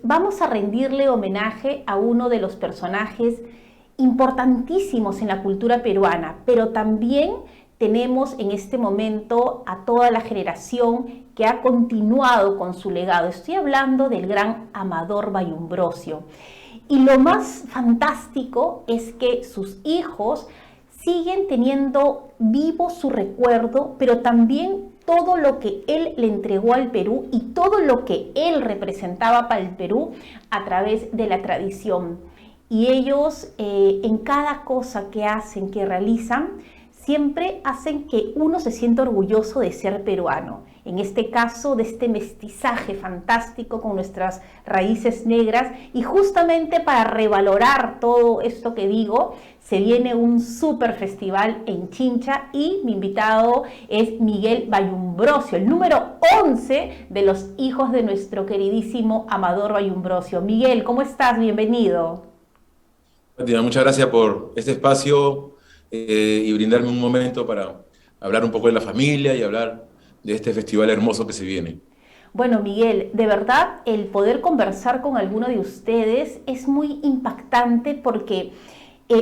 Vamos a rendirle homenaje a uno de los personajes importantísimos en la cultura peruana, pero también tenemos en este momento a toda la generación que ha continuado con su legado. Estoy hablando del gran Amador Bayumbrosio. Y lo más fantástico es que sus hijos siguen teniendo vivo su recuerdo, pero también todo lo que él le entregó al Perú y todo lo que él representaba para el Perú a través de la tradición. Y ellos en cada cosa que hacen, que realizan, siempre hacen que uno se sienta orgulloso de ser peruano. En este caso, de este mestizaje fantástico con nuestras raíces negras. Y justamente para revalorar todo esto que digo, se viene un súper festival en Chincha y mi invitado es Miguel Bayumbrosio, el número 11 de los hijos de nuestro queridísimo Amador Bayumbrosio. Miguel, ¿cómo estás? Bienvenido. Fátima, muchas gracias por este espacio y brindarme un momento para hablar un poco de la familia y hablar de este festival hermoso que se viene. Bueno, Miguel, de verdad el poder conversar con alguno de ustedes es muy impactante porque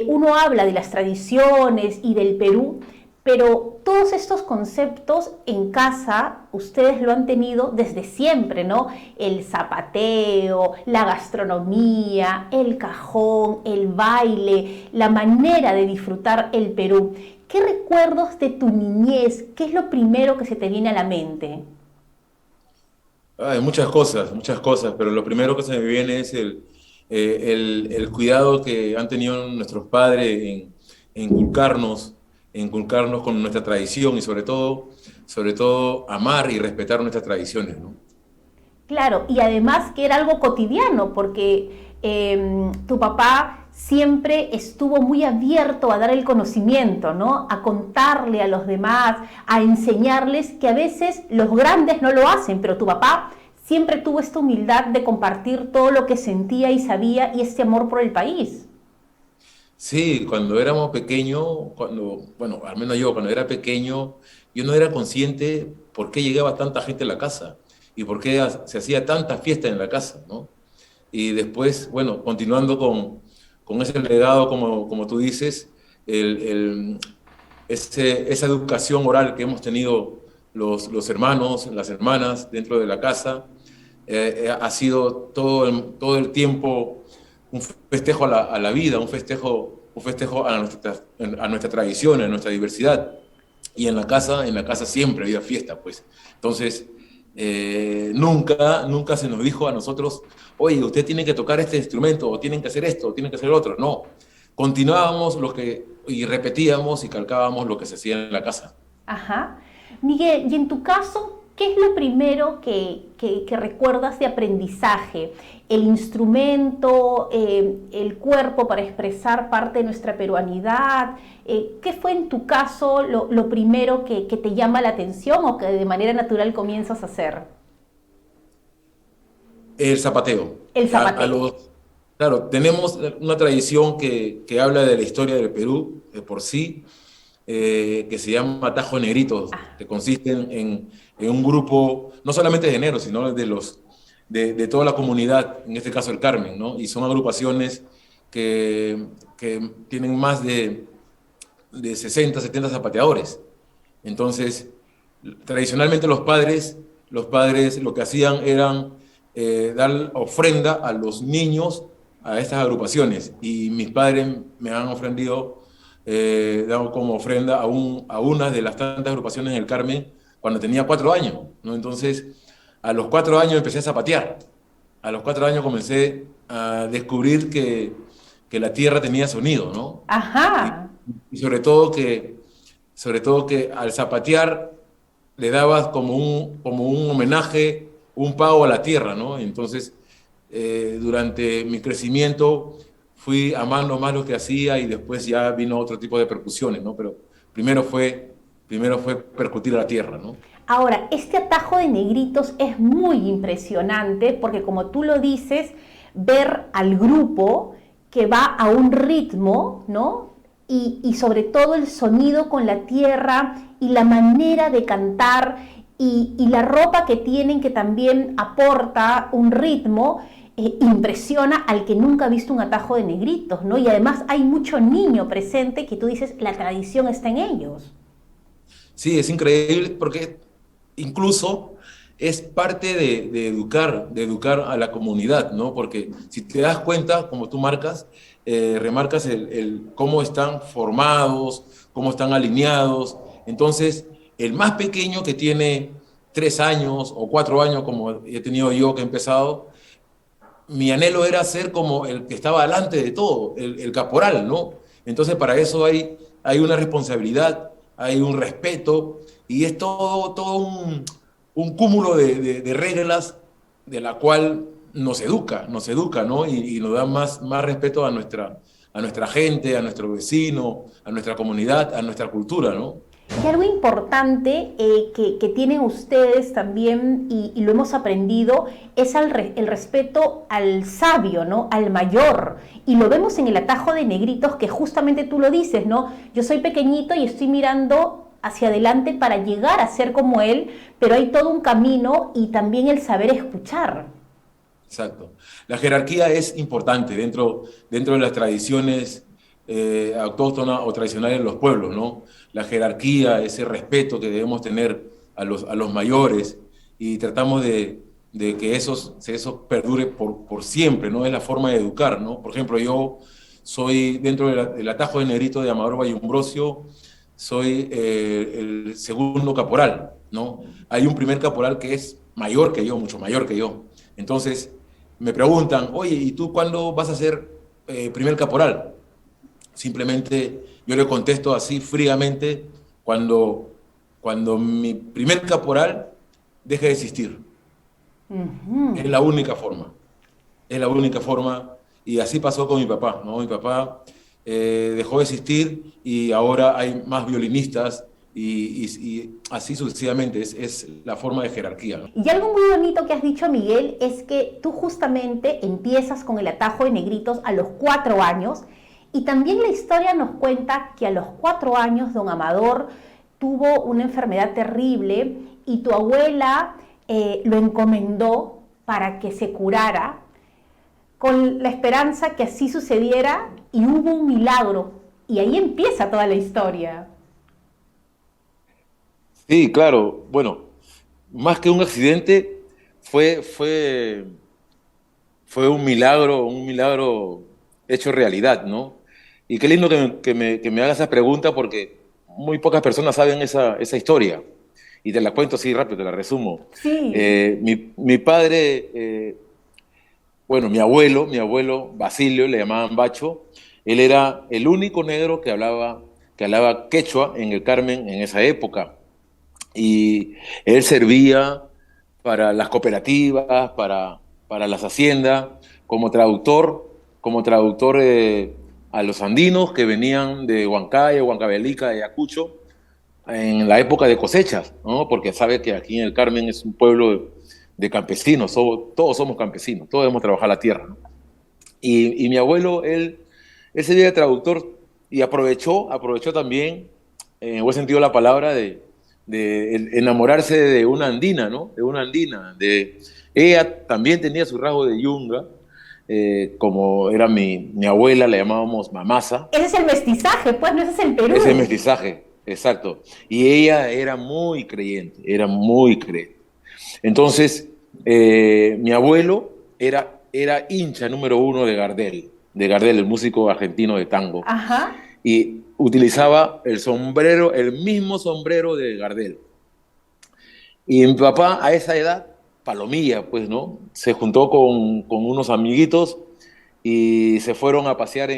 uno habla de las tradiciones y del Perú, pero todos estos conceptos en casa ustedes lo han tenido desde siempre, ¿no? El zapateo, la gastronomía, el cajón, el baile, la manera de disfrutar el Perú. ¿Qué recuerdos de tu niñez? ¿Qué es lo primero que se te viene a la mente? Hay muchas cosas, pero lo primero que se me viene es el cuidado que han tenido nuestros padres en en inculcarnos con nuestra tradición y sobre todo amar y respetar nuestras tradiciones, ¿no? Claro, y además que era algo cotidiano, porque tu papá siempre estuvo muy abierto a dar el conocimiento, ¿no? A contarle a los demás, a enseñarles que a veces los grandes no lo hacen, pero tu papá siempre tuvo esta humildad de compartir todo lo que sentía y sabía y este amor por el país. Sí, cuando éramos pequeños, bueno, al menos yo, cuando era pequeño, yo no era consciente por qué llegaba tanta gente a la casa y por qué se hacía tanta fiesta en la casa, ¿no? Y después, bueno, continuando con ese legado, como tú dices, el, el- esa educación oral que hemos tenido los hermanos, las hermanas dentro de la casa, ha sido todo el tiempo un festejo a la vida, un festejo a nuestra tradición, a nuestra diversidad. Y en la casa siempre había fiesta, pues. Entonces, nunca se nos dijo a nosotros, oye, usted tiene que tocar este instrumento, o tienen que hacer esto, o tienen que hacer lo otro. No, continuábamos y repetíamos y calcábamos lo que se hacía en la casa. Ajá. Miguel, y en tu caso, ¿qué es lo primero que recuerdas de aprendizaje? ¿El instrumento, el cuerpo para expresar parte de nuestra peruanidad? ¿Qué fue en tu caso lo primero que te llama la atención o que de manera natural comienzas a hacer? El zapateo. El zapateo. Claro, tenemos una tradición que habla de la historia del Perú de por sí, que se llama Tajo Negrito, que consiste en un grupo, no solamente de enero, sino de toda la comunidad, en este caso el Carmen, ¿no? Y son agrupaciones que tienen más de 60, 70 zapateadores. Entonces, tradicionalmente los padres lo que hacían eran dar ofrenda a los niños a estas agrupaciones. Y mis padres me han ofrendido, dado como ofrenda a una de las tantas agrupaciones en el Carmen cuando tenía 4 años, ¿no? Entonces, a los 4 años empecé a zapatear. A los 4 años comencé a descubrir que la tierra tenía sonido, ¿no? Y, Ajá. y sobre todo que al zapatear le dabas como un homenaje, un pago a la tierra, ¿no? Entonces, durante mi crecimiento fui amando más lo que hacía y después ya vino otro tipo de percusiones, ¿no? Pero primero fue percutir a la tierra, ¿no? Ahora, este atajo de negritos es muy impresionante porque como tú lo dices, ver al grupo que va a un ritmo, ¿no? Y sobre todo el sonido con la tierra y la manera de cantar y la ropa que tienen que también aporta un ritmo, impresiona al que nunca ha visto un atajo de negritos, ¿no? Y además hay mucho niño presente que tú dices, la tradición está en ellos. Sí, es increíble porque incluso es parte de educar a la comunidad, ¿no? Porque si te das cuenta, como tú remarcas cómo están formados, cómo están alineados. Entonces, el más pequeño que tiene 3 años o 4 años, como he tenido yo que he empezado, mi anhelo era ser como el que estaba delante de todo, el caporal, ¿no? Entonces, para eso hay una responsabilidad, hay un respeto, y es todo un cúmulo de reglas de la cual nos educa, ¿no? Y nos da más respeto a nuestra gente, a nuestro vecino, a nuestra comunidad, a nuestra cultura, ¿no? Y algo importante que tienen ustedes también, y lo hemos aprendido, es el respeto al sabio, ¿no? Al mayor. Y lo vemos en el atajo de negritos, que justamente tú lo dices, ¿no? Yo soy pequeñito y estoy mirando hacia adelante para llegar a ser como él, pero hay todo un camino y también el saber escuchar. Exacto. La jerarquía es importante dentro de las tradiciones autóctonas o tradicionales de los pueblos, ¿no? La jerarquía, ese respeto que debemos tener a los mayores, y tratamos de que eso perdure por siempre, ¿no? Es la forma de educar, ¿no? Por ejemplo, yo soy, dentro del atajo de negrito de Amador Valleumbrosio, soy el segundo caporal, ¿no? Hay un primer caporal que es mayor que yo, mucho mayor que yo. Entonces, me preguntan, oye, ¿y tú cuándo vas a ser primer caporal? Simplemente yo le contesto así fríamente cuando mi primer caporal deje de existir. Es la única forma. Es la única forma. Y así pasó con mi papá, ¿no? Mi papá dejó de existir y ahora hay más violinistas y así sucesivamente. Es la forma de jerarquía, ¿no? Y algo muy bonito que has dicho, Miguel, es que tú justamente empiezas con el atajo de negritos a los 4 años, y también la historia nos cuenta que a los 4 años don Amador tuvo una enfermedad terrible y tu abuela lo encomendó para que se curara, con la esperanza que así sucediera, y hubo un milagro. Y ahí empieza toda la historia. Sí, claro. Bueno, más que un accidente, fue un milagro hecho realidad, ¿no? Y qué lindo que me hagas esa pregunta, porque muy pocas personas saben esa historia. Y te la cuento así rápido, te la resumo. Sí. Mi padre, bueno, mi abuelo Basilio, le llamaban Bacho, él era el único negro que hablaba quechua en el Carmen en esa época. Y él servía para las cooperativas, para las haciendas, como traductor a los andinos que venían de Huancaya, Huancavelica, de Ayacucho, en la época de cosechas, ¿no? Porque sabe que aquí en el Carmen es un pueblo de campesinos, todos somos campesinos, todos debemos trabajar la tierra, ¿no? Y mi abuelo, él sería el traductor, y aprovechó también, en buen sentido de la palabra, de enamorarse de una andina, ¿no? De una andina. Ella también tenía su rasgo de yunga, como era mi abuela, la llamábamos mamasa. Ese es el mestizaje, pues, no, ese es el Ese Perú. mestizaje, exacto. Y ella era muy creyente, era muy creyente. Entonces, mi abuelo era hincha número uno de Gardel, el músico argentino de tango, Ajá. y utilizaba el mismo sombrero de Gardel. Y mi papá, a esa edad, palomilla, pues, ¿no? Se juntó con unos amiguitos y se fueron a pasear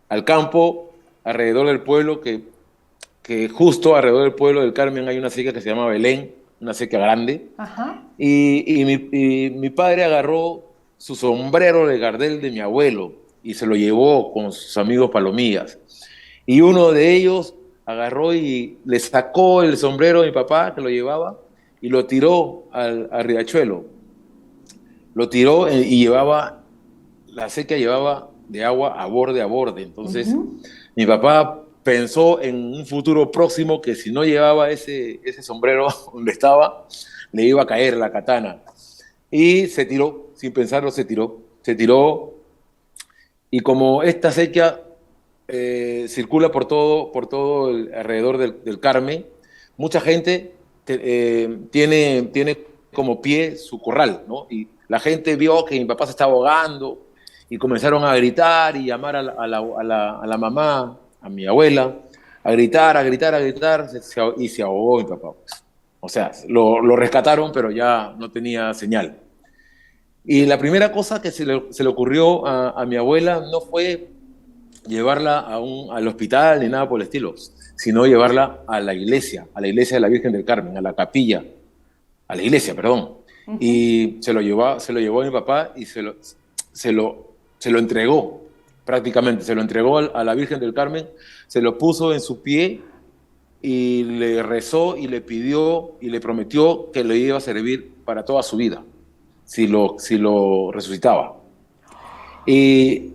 al campo, alrededor del pueblo, que justo alrededor del pueblo del Carmen hay una sequía que se llama Belén, una sequía grande. Ajá. Y mi padre agarró su sombrero de Gardel de mi abuelo y se lo llevó con sus amigos palomillas. Y uno de ellos agarró y le sacó el sombrero de mi papá, que lo llevaba, y lo tiró al riachuelo. Lo tiró, la sequía llevaba de agua a borde. Entonces, Ujú. mi papá pensó en un futuro próximo que si no llevaba ese sombrero donde estaba, le iba a caer la katana. Y sin pensarlo, se tiró, y como esta acequia circula por todo alrededor del Carmen, mucha gente tiene como pie su corral, ¿no? Y la gente vio que mi papá se estaba ahogando y comenzaron a gritar y llamar a la mamá, a mi abuela, a gritar, y se ahogó mi papá, pues. O sea, lo rescataron, pero ya no tenía señal. Y la primera cosa que se le ocurrió a mi abuela no fue llevarla al hospital ni nada por el estilo, sino llevarla a la iglesia de la Virgen del Carmen, a la capilla, a la iglesia, perdón. Y se lo llevó a mi papá y se lo entregó, prácticamente, se lo entregó a la Virgen del Carmen, se lo puso en su pie y le rezó y le pidió y le prometió que le iba a servir para toda su vida, si lo resucitaba. Y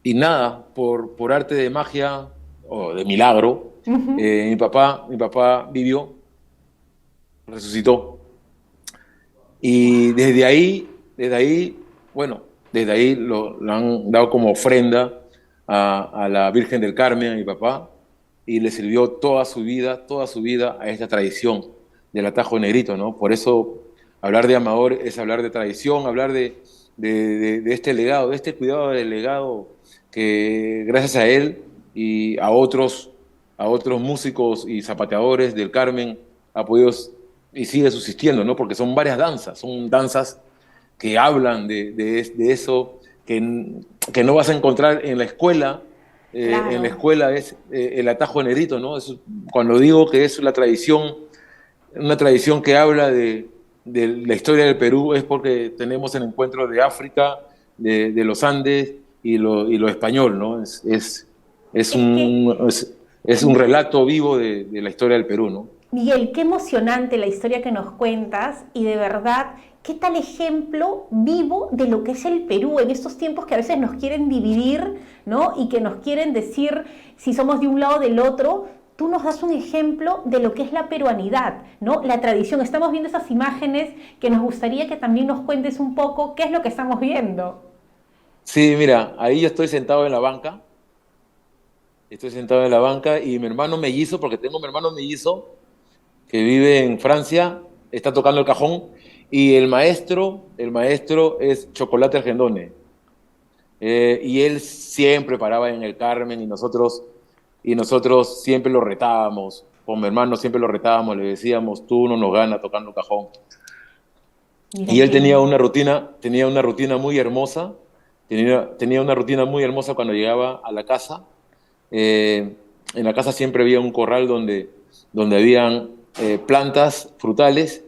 nada, por arte de magia o de milagro, mi papá vivió, resucitó. Y desde ahí, lo han dado como ofrenda a la Virgen del Carmen, a mi papá, y le sirvió toda su vida a esta tradición del atajo negrito, ¿no? Por eso hablar de Amador es hablar de tradición, hablar de este legado, de este cuidado del legado que gracias a él y a otros músicos y zapateadores del Carmen ha podido y sigue subsistiendo, ¿no? Porque son varias danzas, son danzas que hablan de eso, que no vas a encontrar en la escuela. Claro. En la escuela es el atajo negrito, ¿no? Cuando digo que es una tradición que habla de la historia del Perú, es porque tenemos el encuentro de África, de los Andes y lo español, ¿no? Es un relato vivo de la historia del Perú, ¿no? Miguel, qué emocionante la historia que nos cuentas y de verdad, qué tal ejemplo vivo de lo que es el Perú en estos tiempos que a veces nos quieren dividir, ¿no? Y que nos quieren decir si somos de un lado o del otro. Tú nos das un ejemplo de lo que es la peruanidad, ¿no? La tradición. Estamos viendo esas imágenes que nos gustaría que también nos cuentes un poco qué es lo que estamos viendo. Sí, mira, ahí yo estoy sentado en la banca. Y mi hermano mellizo, porque tengo mi hermano mellizo, que vive en Francia, está tocando el cajón, y el maestro es Chocolate Argendone. Y él siempre paraba en el Carmen y nosotros siempre lo retábamos, con mi hermano siempre lo retábamos, le decíamos, tú no nos ganas tocando el cajón. Mira, y él tenía una rutina muy hermosa, cuando llegaba a la casa. En la casa siempre había un corral donde habían plantas frutales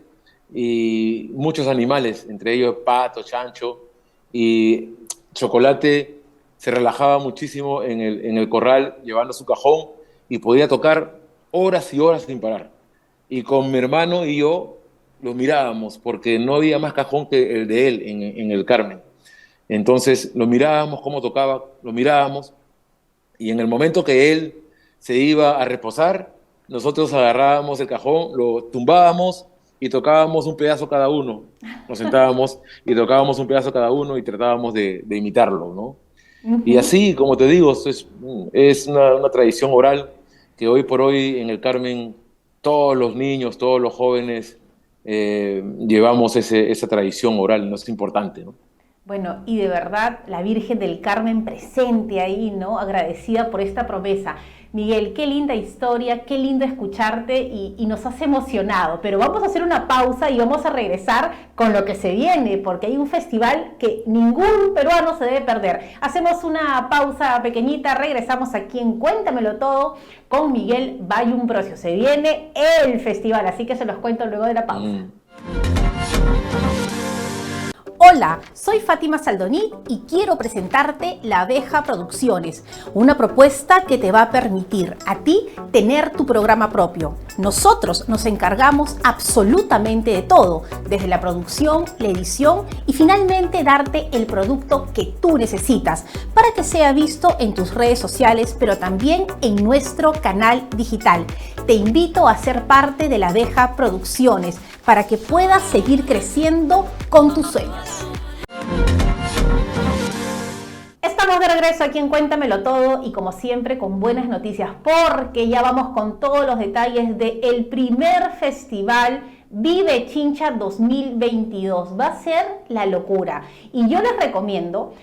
y muchos animales, entre ellos pato, chancho, y Chocolate se relajaba muchísimo en el corral llevando su cajón y podía tocar horas y horas sin parar. Y con mi hermano y yo lo mirábamos porque no había más cajón que el de él en el Carmen. Entonces lo mirábamos, cómo tocaba, lo mirábamos, y en el momento que él se iba a reposar, nosotros agarrábamos el cajón, lo tumbábamos y tocábamos un pedazo cada uno. Nos sentábamos y tocábamos un pedazo cada uno y tratábamos de imitarlo, ¿no? Y así, como te digo, es una tradición oral que hoy por hoy en el Carmen todos los niños, todos los jóvenes llevamos esa tradición oral, ¿no? Es importante, ¿no? Bueno, y de verdad la Virgen del Carmen presente ahí, ¿no? Agradecida por esta promesa. Miguel, qué linda historia, qué lindo escucharte y nos has emocionado, pero vamos a hacer una pausa y vamos a regresar con lo que se viene, porque hay un festival que ningún peruano se debe perder. Hacemos una pausa pequeñita, regresamos aquí en Cuéntamelo Todo con Miguel Bayumbrosio. Se viene el festival, así que se los cuento luego de la pausa. Hola, soy Fátima Saldoní y quiero presentarte La Abeja Producciones, una propuesta que te va a permitir a ti tener tu programa propio. Nosotros nos encargamos absolutamente de todo, desde la producción, la edición y finalmente darte el producto que tú necesitas para que sea visto en tus redes sociales, pero también en nuestro canal digital. Te invito a ser parte de La Abeja Producciones para que puedas seguir creciendo con tus sueños. estamos de regreso aquí en Cuéntamelo Todo y como siempre con buenas noticias porque ya vamos con todos los detalles del primer festival Vive Chincha 2022. Va a ser la locura y yo les recomiendo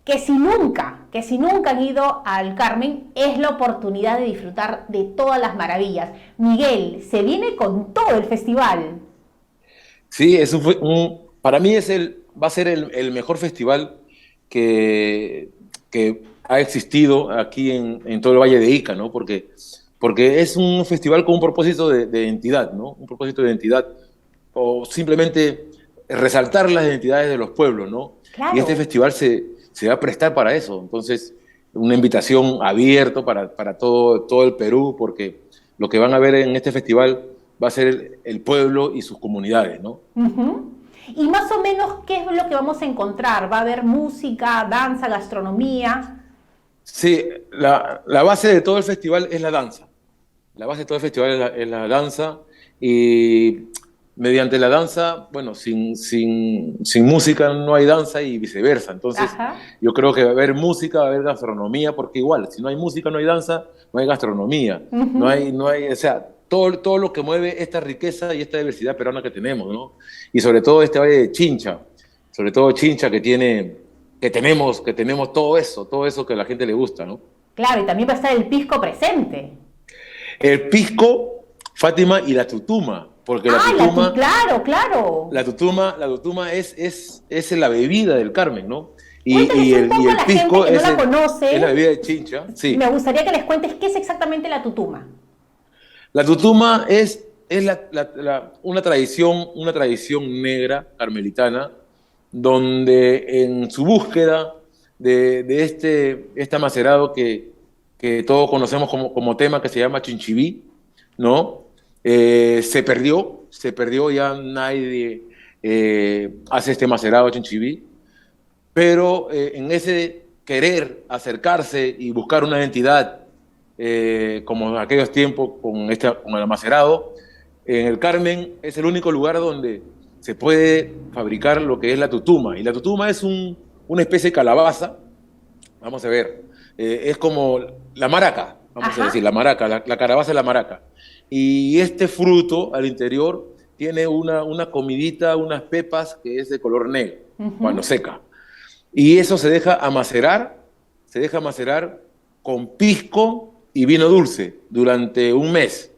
que si nunca han ido al Carmen, es la oportunidad de disfrutar de todas las maravillas. Miguel, se viene con todo el festival. Sí, para mí va a ser el mejor festival que ha existido aquí en todo el Valle de Ica, ¿no? Porque es un festival con un propósito de identidad, ¿no? Un propósito de identidad, o simplemente resaltar las identidades de los pueblos, ¿no? Y este Claro. festival se va a prestar para eso. Entonces, una invitación abierta para todo el Perú, porque lo que van a ver en este festival va a ser el pueblo y sus comunidades, ¿no? Ujú. Y más o menos, ¿qué es lo que vamos a encontrar? ¿Va a haber música, danza, gastronomía? Sí, la base de todo el festival es la danza. La base de todo el festival es la danza y mediante la danza, bueno, sin música no hay danza y viceversa. Entonces, Ajá. yo creo que va a haber música, va a haber gastronomía, porque igual, si no hay música, no hay danza, no hay gastronomía, Ujú. o sea, todo lo que mueve esta riqueza y esta diversidad peruana que tenemos, ¿no? Y sobre todo este Valle de Chincha, sobre todo Chincha que tenemos todo eso que a la gente le gusta, ¿no? Claro, y también va a estar el pisco presente. El pisco, Fátima y la tutuma, porque ¡Ah, claro, claro! la tutuma es la bebida del Carmen, ¿no? Cuéntales un Y poco a el la gente pisco que no la es la conoce. bebida de Chincha, Me sí. gustaría que les cuentes qué es exactamente la tutuma. La tutuma es una tradición negra carmelitana, donde en su búsqueda de este macerado que todos conocemos como tema que se llama chinchibí, ¿no? Se perdió, ya nadie hace este macerado chinchibí, pero en ese querer acercarse y buscar una identidad, como en aquellos tiempos con el macerado, en el Carmen es el único lugar donde se puede fabricar lo que es la tutuma. Y la tutuma es una especie de calabaza, vamos a ver, es como la maraca, vamos a decir, Ajá. la maraca, la calabaza es la maraca. Y este fruto al interior tiene una comidita, unas pepas que es de color negro cuando Ujú. seca. Y eso se deja macerar con pisco y vino dulce durante un mes.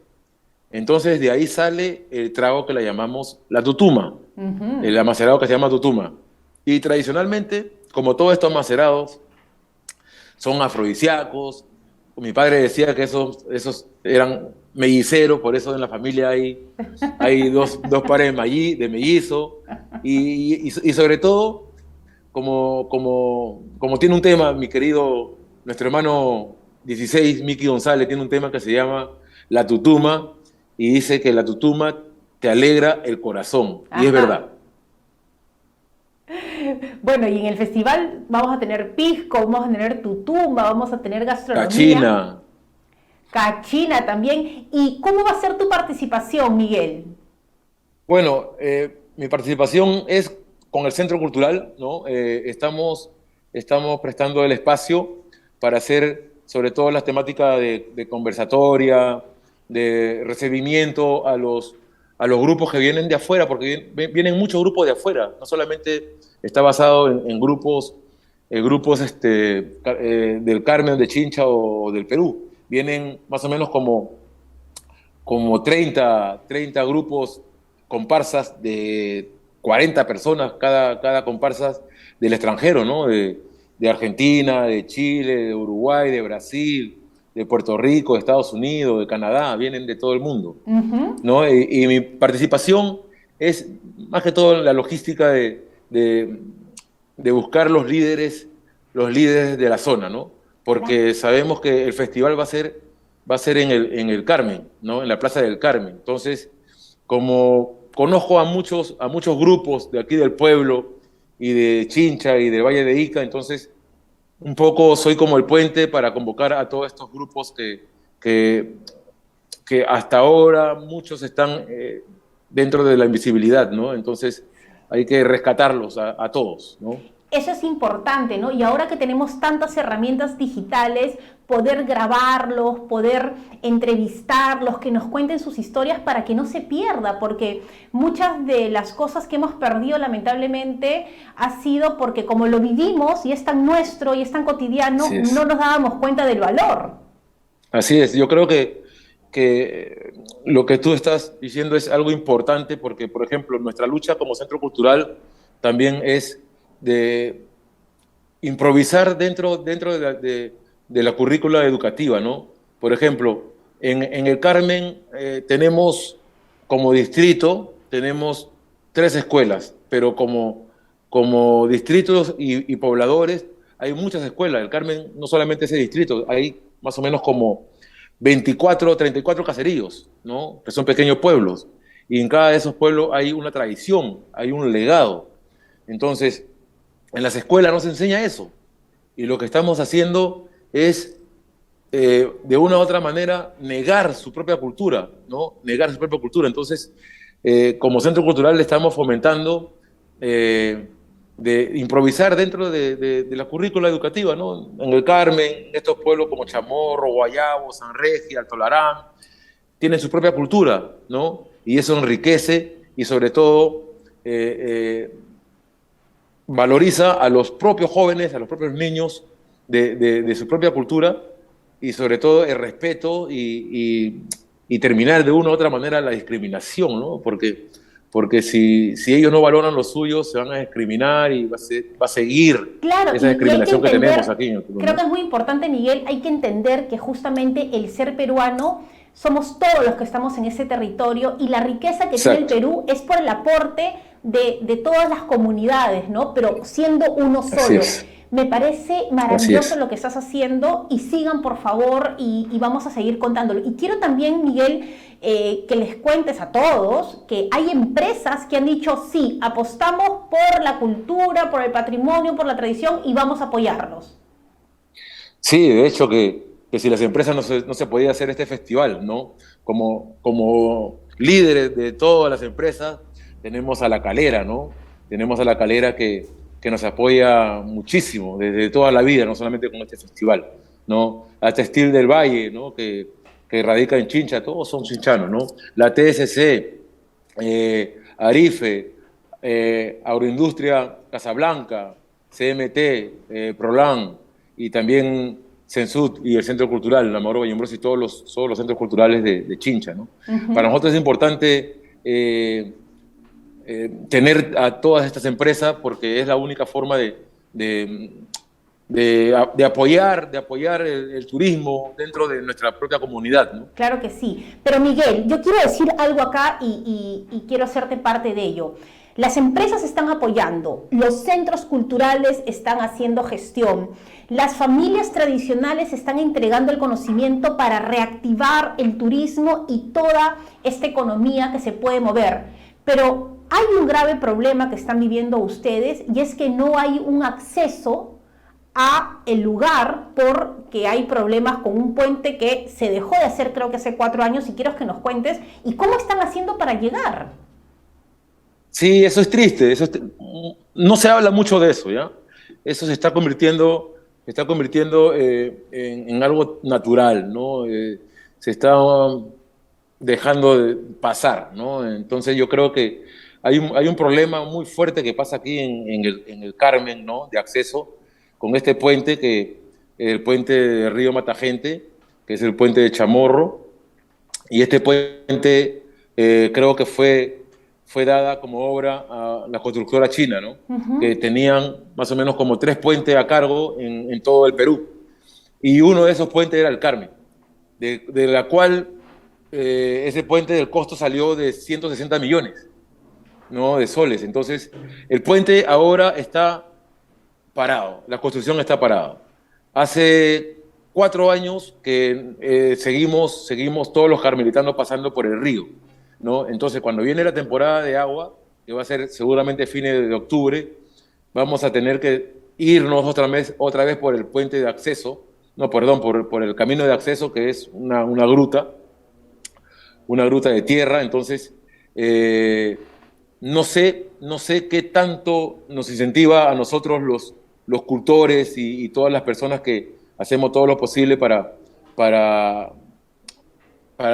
Entonces de ahí sale el trago que le llamamos la tutuma, el Ujú. amacerado que se llama tutuma. Y tradicionalmente, como todos estos macerados son afrodisíacos, mi padre decía que esos eran melliceros, por eso en la familia hay dos pares de mellizo, y sobre todo como tiene un tema, mi querido, nuestro hermano 16, Miki González, tiene un tema que se llama La Tutuma, y dice que la tutuma te alegra el corazón, y es Ajá. verdad. Bueno, y en el festival vamos a tener pisco, vamos a tener tutuma, vamos a tener gastronomía, Cachina. cachina también. ¿Y cómo va a ser tu participación, Miguel? Bueno, mi participación es con el Centro Cultural, ¿no? Estamos prestando el espacio para hacer sobre todo las temáticas de conversatoria, de recibimiento a los grupos que vienen de afuera, porque vienen muchos grupos de afuera, no solamente está basado en grupos del Carmen, de Chincha o del Perú, vienen más o menos como 30 grupos, comparsas de 40 personas, cada comparsas del extranjero, ¿no? De Argentina, de Chile, de Uruguay, de Brasil, de Puerto Rico, de Estados Unidos, de Canadá, vienen de todo el mundo, Ujú. ¿no? Y mi participación es más que todo la logística de, de buscar los líderes de la zona, ¿no? Claro. Porque sabemos que el festival va a ser en el Carmen, ¿no? En la Plaza del Carmen. Entonces, como conozco a muchos grupos de aquí del pueblo y de Chincha y del Valle de Ica, entonces un poco soy como el puente para convocar a todos estos grupos que, que hasta ahora muchos están dentro de la invisibilidad, ¿no? Entonces hay que rescatarlos a todos, ¿no? Eso es importante, ¿no? Y ahora que tenemos tantas herramientas digitales, poder grabarlos, poder entrevistarlos, que nos cuenten sus historias para que no se pierda, porque muchas de las cosas que hemos perdido lamentablemente ha sido porque como lo vivimos y es tan nuestro y es tan cotidiano, Así es. no nos dábamos cuenta del valor. Así es, yo creo que lo que tú estás diciendo es algo importante porque, por ejemplo, nuestra lucha como centro cultural también es de improvisar dentro de la currícula educativa, ¿no? Por ejemplo, en el Carmen tenemos como distrito, tenemos 3 escuelas, pero como distritos y pobladores hay muchas escuelas. El Carmen no solamente ese distrito, hay más o menos como 24 o 34 caseríos, ¿no? Que son pequeños pueblos. Y en cada de esos pueblos hay una tradición, hay un legado. Entonces, en las escuelas no se enseña eso. Y lo que estamos haciendo es, de una u otra manera, negar su propia cultura, ¿no? Negar su propia cultura. Entonces, como centro cultural le estamos fomentando de improvisar dentro de la currícula educativa, ¿no? En el Carmen, en estos pueblos como Chamorro, Guayabo, San Regis, Alto Larán, tienen su propia cultura, ¿no? Y eso enriquece y sobre todo valoriza a los propios jóvenes, a los propios niños de su propia cultura y sobre todo el respeto y terminar de una u otra manera la discriminación, ¿no? Porque si ellos no valoran lo suyo, se van a discriminar y va a seguir Claro, esa y hay que discriminación que tenemos entender, aquí en el Perú, creo ¿no? que es muy importante, Miguel, hay que entender que justamente el ser peruano somos todos los que estamos en ese territorio y la riqueza que tiene el Exacto, Perú es por el aporte de todas las comunidades, ¿no? Pero siendo uno así solo. es, Me parece así maravilloso es. lo que estás haciendo y sigan por favor y vamos a seguir contándolo. Y quiero también, Miguel, que les cuentes a todos que hay empresas que han dicho sí, apostamos por la cultura, por el patrimonio, por la tradición y vamos a apoyarlos. Sí, de hecho que si las empresas no se podía hacer este festival, ¿no? Como líderes de todas las empresas, tenemos a La Calera, ¿no? Tenemos a La Calera que nos apoya muchísimo desde toda la vida, no solamente con este festival, ¿no? A Textil del Valle, ¿no? Que radica en Chincha, todos son chinchanos, ¿no? La TSC, Arife, Agroindustria Casablanca, CMT, Prolan y también Censud y el Centro Cultural, la Mauro Vallombroso y todos los centros culturales de Chincha, ¿no? Uh Para -huh. nosotros es importante tener a todas estas empresas porque es la única forma de, de apoyar el turismo dentro de nuestra propia comunidad, ¿no? Claro que sí. Pero Miguel, yo quiero decir algo acá y quiero hacerte parte de ello. Las empresas están apoyando, los centros culturales están haciendo gestión, las familias tradicionales están entregando el conocimiento para reactivar el turismo y toda esta economía que se puede mover. Pero hay un grave problema que están viviendo ustedes y es que no hay un acceso a el lugar porque hay problemas con un puente que se dejó de hacer creo que hace 4 años y quiero que nos cuentes y cómo están haciendo para llegar. Sí, eso es triste, no se habla mucho de eso, ¿ya? Eso se está convirtiendo en algo natural, ¿no? Se está dejando de pasar, ¿no? Entonces yo creo que hay un problema muy fuerte que pasa aquí en el Carmen, ¿no? De acceso con este puente, el puente de Río Matagente, que es el puente de Chamorro, y este puente creo que fue dada como obra a la constructora china, ¿no? Uh -huh. Que tenían más o menos como 3 puentes a cargo en todo el Perú. Y uno de esos puentes era el Carmen, de la cual ese puente del costo salió de 160 millones, ¿no? De soles. Entonces, el puente ahora está parado, la construcción está parada. Hace 4 años que seguimos todos los carmelitanos pasando por el río, ¿no? Entonces, cuando viene la temporada de agua, que va a ser seguramente fines de octubre, vamos a tener que irnos otra vez por el puente de acceso, no, perdón, por el camino de acceso, que es una gruta de tierra. Entonces, no sé qué tanto nos incentiva a nosotros los cultores y todas las personas que hacemos todo lo posible para, para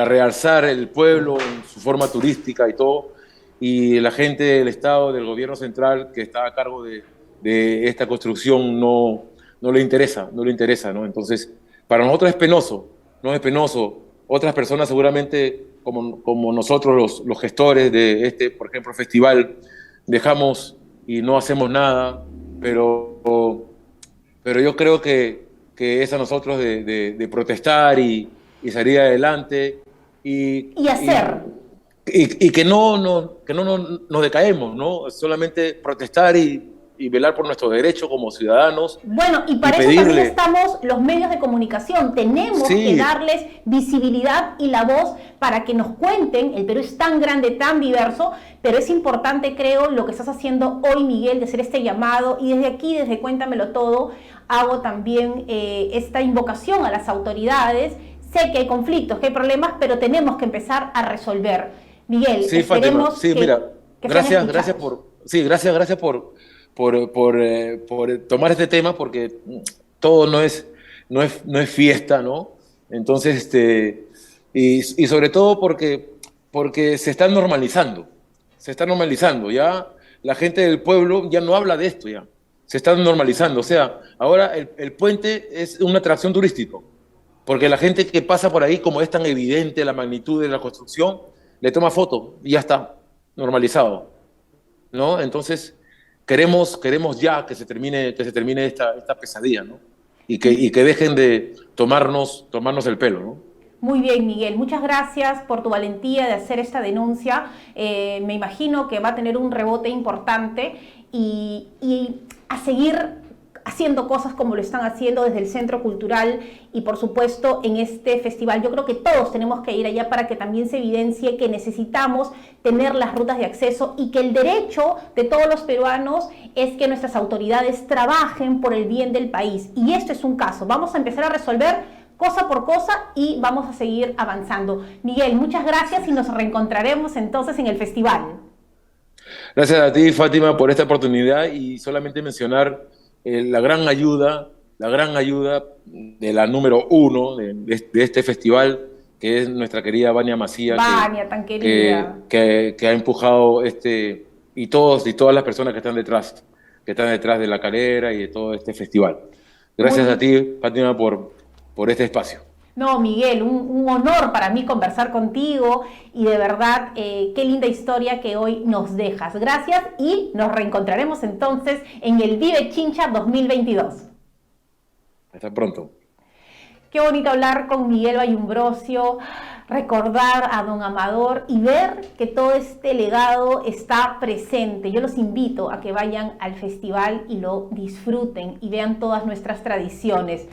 realzar el pueblo en su forma turística y todo, y la gente del Estado, del gobierno central que está a cargo de esta construcción no le interesa, no le interesa, ¿no? Entonces, para nosotros es penoso, no es penoso. Otras personas seguramente, como nosotros los gestores de este, por ejemplo, festival, dejamos y no hacemos nada, pero yo creo que es a nosotros de protestar y salir adelante Y hacer. y que no nos decaemos, ¿no? Solamente protestar y velar por nuestros derechos como ciudadanos Bueno, y y para eso también pedirle. estamos los medios de comunicación. Tenemos que Sí, darles visibilidad y la voz para que nos cuenten. El Perú es tan grande, tan diverso, pero es importante, creo, lo que estás haciendo hoy, Miguel, de hacer este llamado. Y desde aquí, desde Cuéntamelo Todo, hago también esta invocación a las autoridades. Sé que hay conflictos, que hay problemas, pero tenemos que empezar a resolver. Miguel, sí, Fátima, esperemos sí, mira, que sean gracias escuchados. sí, gracias por tomar este tema, porque todo no es fiesta, ¿no? Entonces, y sobre todo porque se está normalizando, ya la gente del pueblo ya no habla de esto, ya, se está normalizando, o sea, ahora el puente es una atracción turística, porque la gente que pasa por ahí, como es tan evidente la magnitud de la construcción, le toma foto y ya está normalizado, ¿no? Entonces, queremos ya que se termine esta pesadilla, ¿no? Y que dejen de tomarnos el pelo, ¿no? Muy bien, Miguel. Muchas gracias por tu valentía de hacer esta denuncia. Me imagino que va a tener un rebote importante y a seguir haciendo cosas como lo están haciendo desde el Centro Cultural y por supuesto en este festival. Yo creo que todos tenemos que ir allá para que también se evidencie que necesitamos tener las rutas de acceso y que el derecho de todos los peruanos es que nuestras autoridades trabajen por el bien del país. Y esto es un caso. Vamos a empezar a resolver cosa por cosa y vamos a seguir avanzando. Miguel, muchas gracias y nos reencontraremos entonces en el festival. Gracias a ti, Fátima, por esta oportunidad y solamente mencionar la gran ayuda de la número uno de este festival, que es nuestra querida Vania Macía, Vania, tan querida. que ha empujado y todas las personas que están detrás de la calera y de todo este festival. Gracias a Muy, ti, Fátima, por este espacio. no, Miguel, un honor para mí conversar contigo y de verdad, qué linda historia que hoy nos dejas. Gracias y nos reencontraremos entonces en el Vive Chincha 2022. Hasta pronto. Qué bonito hablar con Miguel Bayumbrosio, recordar a don Amador y ver que todo este legado está presente. Yo los invito a que vayan al festival y lo disfruten y vean todas nuestras tradiciones.